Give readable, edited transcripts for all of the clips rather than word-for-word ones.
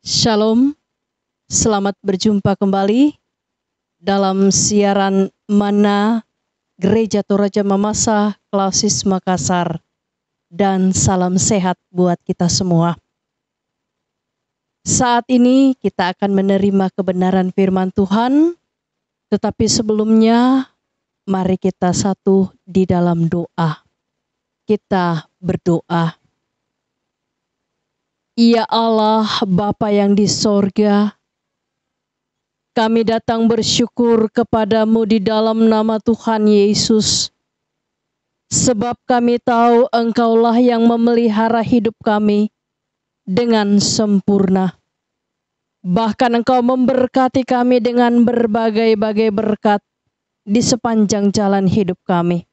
Shalom, selamat berjumpa kembali dalam siaran Mana Gereja Toraja Mamasa Klausis Makassar, dan salam sehat buat kita semua. Saat ini kita akan menerima kebenaran firman Tuhan, tetapi sebelumnya mari kita satu di dalam doa. Kita berdoa. Ya Allah, Bapa yang di sorga, kami datang bersyukur kepadamu di dalam nama Tuhan Yesus. Sebab kami tahu Engkaulah yang memelihara hidup kami dengan sempurna. Bahkan Engkau memberkati kami dengan berbagai-bagai berkat di sepanjang jalan hidup kami.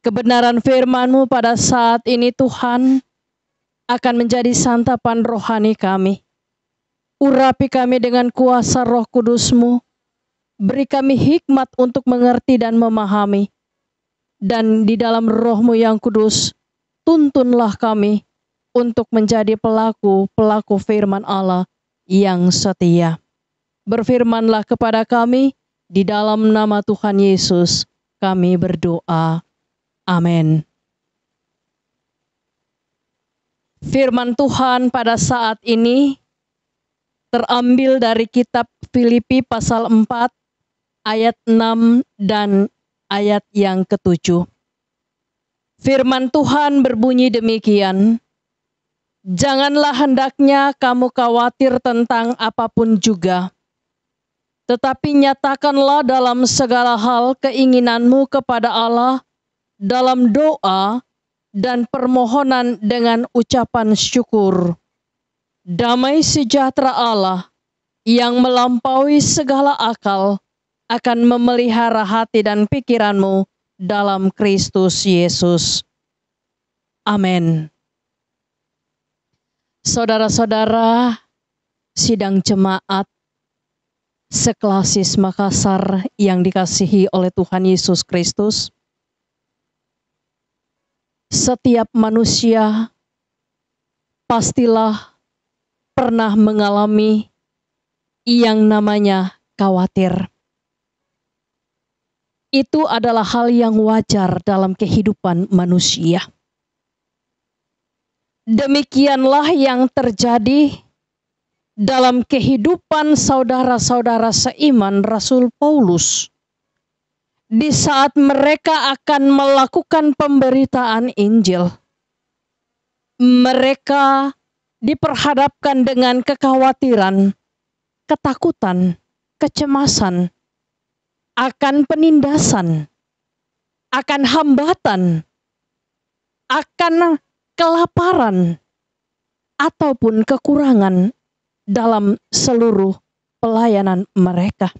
Kebenaran firman-Mu pada saat ini Tuhan akan menjadi santapan rohani kami. Urapi kami dengan kuasa Roh Kudus-Mu. Beri kami hikmat untuk mengerti dan memahami. Dan di dalam Roh-Mu yang kudus, tuntunlah kami untuk menjadi pelaku firman Allah yang setia. Berfirmanlah kepada kami, di dalam nama Tuhan Yesus kami berdoa. Amin. Firman Tuhan pada saat ini terambil dari kitab Filipi pasal 4 ayat 6 dan ayat yang ke-7. Firman Tuhan berbunyi demikian, "Janganlah hendaknya kamu khawatir tentang apapun juga, tetapi nyatakanlah dalam segala hal keinginanmu kepada Allah dalam doa dan permohonan dengan ucapan syukur. Damai sejahtera Allah yang melampaui segala akal akan memelihara hati dan pikiranmu dalam Kristus Yesus." Amin. Saudara-saudara, sidang jemaat seklausis Makassar yang dikasihi oleh Tuhan Yesus Kristus, setiap manusia pastilah pernah mengalami yang namanya khawatir. Itu adalah hal yang wajar dalam kehidupan manusia. Demikianlah yang terjadi dalam kehidupan saudara-saudara seiman Rasul Paulus. Di saat mereka akan melakukan pemberitaan Injil, mereka diperhadapkan dengan kekhawatiran, ketakutan, kecemasan, akan penindasan, akan hambatan, akan kelaparan, ataupun kekurangan dalam seluruh pelayanan mereka.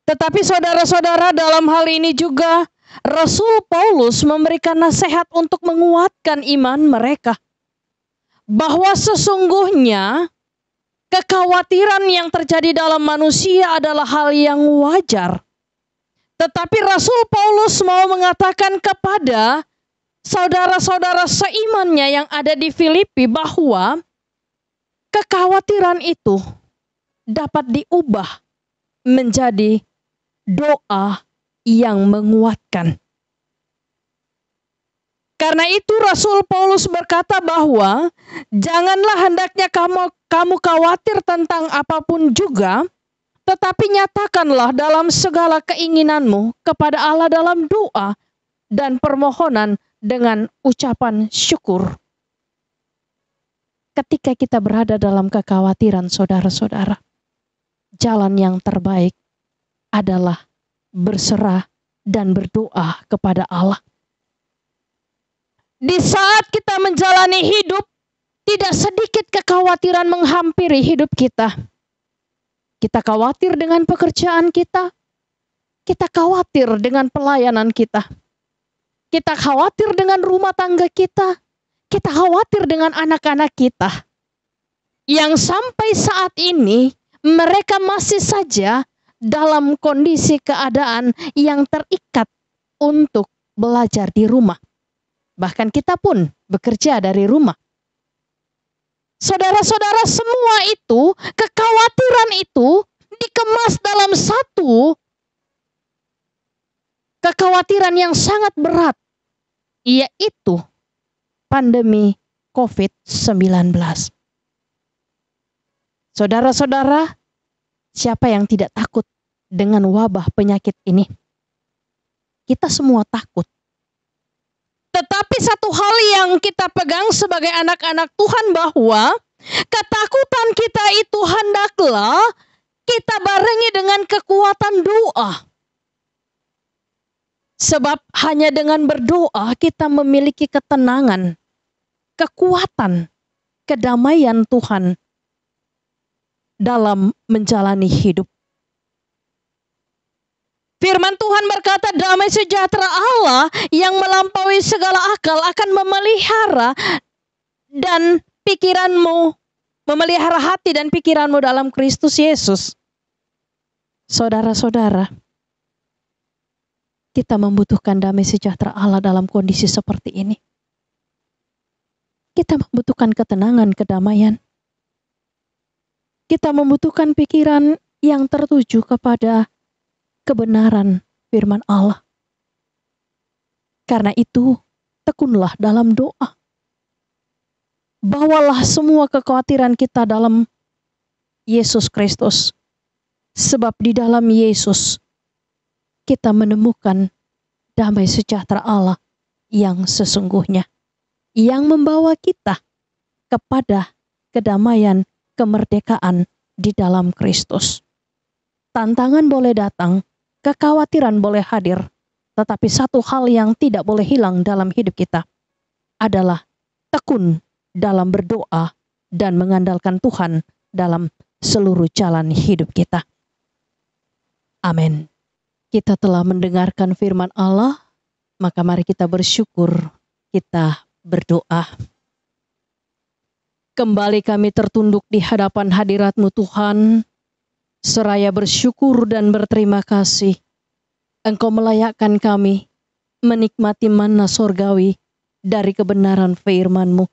Tetapi saudara-saudara, dalam hal ini juga Rasul Paulus memberikan nasihat untuk menguatkan iman mereka. Bahwa sesungguhnya kekhawatiran yang terjadi dalam manusia adalah hal yang wajar. Tetapi Rasul Paulus mau mengatakan kepada saudara-saudara seimannya yang ada di Filipi bahwa kekhawatiran itu dapat diubah menjadi doa yang menguatkan. Karena itu Rasul Paulus berkata bahwa janganlah hendaknya kamu khawatir tentang apapun juga, tetapi nyatakanlah dalam segala keinginanmu kepada Allah dalam doa dan permohonan dengan ucapan syukur. Ketika kita berada dalam kekhawatiran, saudara-saudara, jalan yang terbaik adalah berserah dan berdoa kepada Allah. Di saat kita menjalani hidup, tidak sedikit kekhawatiran menghampiri hidup kita. Kita khawatir dengan pekerjaan kita. Kita khawatir dengan pelayanan kita. Kita khawatir dengan rumah tangga kita. Kita khawatir dengan anak-anak kita. Yang sampai saat ini mereka masih saja dalam kondisi keadaan yang terikat untuk belajar di rumah. Bahkan kita pun bekerja dari rumah. Saudara-saudara, semua itu, kekhawatiran itu dikemas dalam satu kekhawatiran yang sangat berat, yaitu pandemi COVID-19. Saudara-saudara, siapa yang tidak takut dengan wabah penyakit ini? Kita semua takut. Tetapi satu hal yang kita pegang sebagai anak-anak Tuhan, bahwa ketakutan kita itu hendaklah kita barengi dengan kekuatan doa. Sebab hanya dengan berdoa kita memiliki ketenangan, kekuatan, kedamaian Tuhan dalam menjalani hidup. Firman Tuhan berkata, damai sejahtera Allah yang melampaui segala akal akan memelihara dan pikiranmu, memelihara hati dan pikiranmu dalam Kristus Yesus. Saudara-saudara, kita membutuhkan damai sejahtera Allah dalam kondisi seperti ini. Kita membutuhkan ketenangan, kedamaian. Kita membutuhkan pikiran yang tertuju kepada kebenaran firman Allah. Karena itu, tekunlah dalam doa. Bawalah semua kekhawatiran kita dalam Yesus Kristus. Sebab di dalam Yesus kita menemukan damai sejahtera Allah yang sesungguhnya, yang membawa kita kepada kedamaian, kemerdekaan di dalam Kristus. Tantangan boleh datang, kekhawatiran boleh hadir, tetapi satu hal yang tidak boleh hilang dalam hidup kita adalah tekun dalam berdoa dan mengandalkan Tuhan dalam seluruh jalan hidup kita. Amin. Kita telah mendengarkan firman Allah, maka mari kita bersyukur, kita berdoa. Kembali kami tertunduk di hadapan hadirat-Mu Tuhan, seraya bersyukur dan berterima kasih. Engkau melayakkan kami menikmati manna sorgawi dari kebenaran firman-Mu.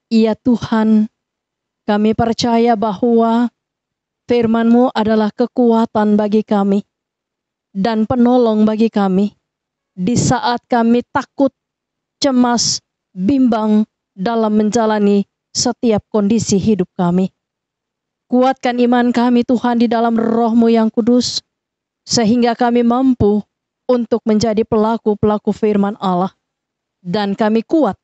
Ya Tuhan, kami percaya bahwa firman-Mu adalah kekuatan bagi kami dan penolong bagi kami di saat kami takut, cemas, bimbang dalam menjalani setiap kondisi hidup kami. Kuatkan iman kami Tuhan di dalam Roh-Mu yang kudus, sehingga kami mampu untuk menjadi pelaku-pelaku firman Allah. Dan kami kuat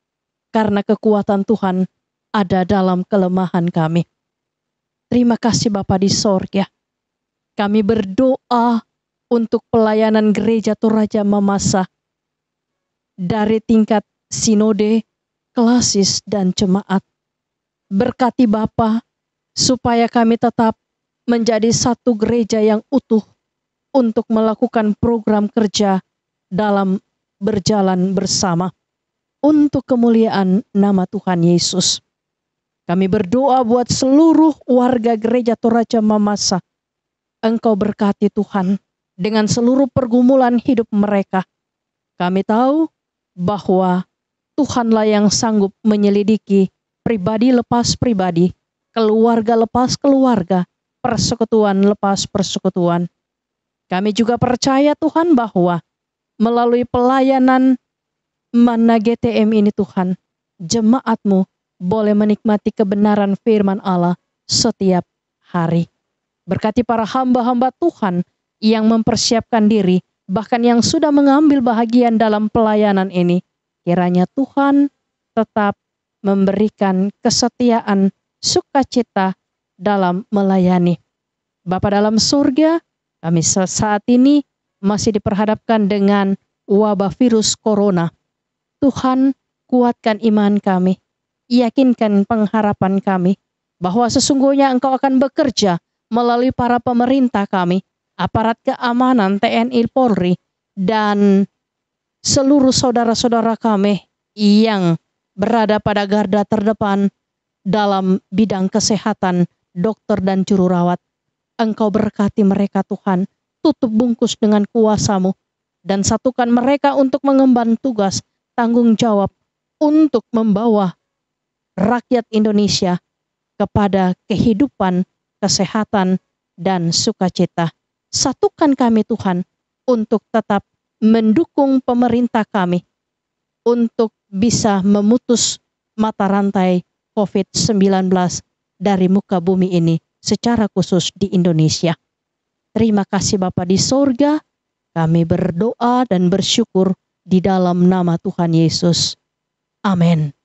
karena kekuatan Tuhan ada dalam kelemahan kami. Terima kasih Bapa di sorga. Kami berdoa untuk pelayanan Gereja Toraja Mamasa dari tingkat sinode, klasis, dan jemaat. Berkati Bapa, supaya kami tetap menjadi satu gereja yang utuh untuk melakukan program kerja dalam berjalan bersama untuk kemuliaan nama Tuhan Yesus. Kami berdoa buat seluruh warga Gereja Toraja Mamasa. Engkau berkati Tuhan dengan seluruh pergumulan hidup mereka. Kami tahu bahwa Tuhanlah yang sanggup menyelidiki pribadi lepas pribadi, keluarga lepas keluarga, persekutuan lepas persekutuan. Kami juga percaya Tuhan bahwa melalui pelayanan Manna GTM ini Tuhan, jemaat-Mu boleh menikmati kebenaran firman Allah setiap hari. Berkati para hamba-hamba Tuhan yang mempersiapkan diri, bahkan yang sudah mengambil bahagian dalam pelayanan ini. Kiranya Tuhan tetap memberikan kesetiaan, sukacita dalam melayani. Bapa dalam surga, kami saat ini masih diperhadapkan dengan wabah virus corona. Tuhan, kuatkan iman kami, yakinkan pengharapan kami, bahwa sesungguhnya Engkau akan bekerja melalui para pemerintah kami, aparat keamanan, TNI, Polri, dan seluruh saudara-saudara kami yang berada pada garda terdepan dalam bidang kesehatan, dokter dan juru rawat. Engkau berkati mereka Tuhan, tutup bungkus dengan kuasa-Mu, dan satukan mereka untuk mengemban tugas, tanggung jawab, untuk membawa rakyat Indonesia kepada kehidupan, kesehatan, dan sukacita. Satukan kami Tuhan untuk tetap mendukung pemerintah kami untuk bisa memutus mata rantai COVID-19 dari muka bumi ini, secara khusus di Indonesia. Terima kasih Bapa di sorga, kami berdoa dan bersyukur di dalam nama Tuhan Yesus. Amin.